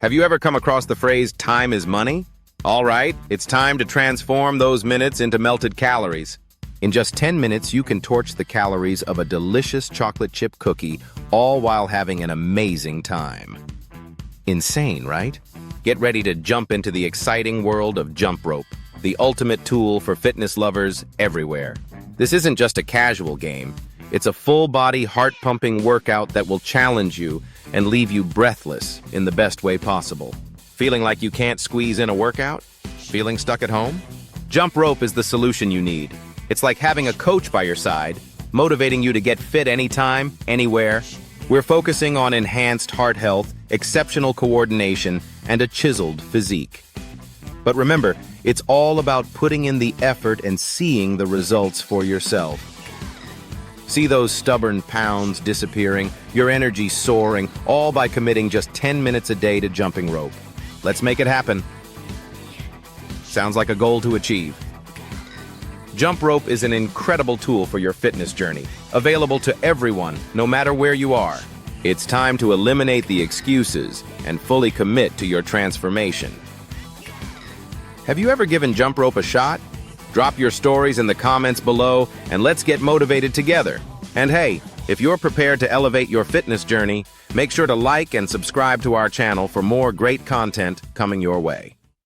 Have you ever come across the phrase, time is money? All right, it's time to transform those minutes into melted calories. In just 10 minutes, you can torch the calories of a delicious chocolate chip cookie, all while having an amazing time. Insane, right? Get ready to jump into the exciting world of jump rope, the ultimate tool for fitness lovers everywhere. This isn't just a casual game. It's a full-body, heart-pumping workout that will challenge you and leave you breathless in the best way possible. Feeling like you can't squeeze in a workout? Feeling stuck at home? Jump rope is the solution you need. It's like having a coach by your side, motivating you to get fit anytime, anywhere. We're focusing on enhanced heart health, exceptional coordination, and a chiseled physique. But remember, it's all about putting in the effort and seeing the results for yourself. See those stubborn pounds disappearing, your energy soaring, all by committing just 10 minutes a day to jumping rope. Let's make it happen. Sounds like a goal to achieve. Jump rope is an incredible tool for your fitness journey, available to everyone, no matter where you are. It's time to eliminate the excuses and fully commit to your transformation. Have you ever given jump rope a shot? Drop your stories in the comments below, and let's get motivated together. And hey, if you're prepared to elevate your fitness journey, make sure to like and subscribe to our channel for more great content coming your way.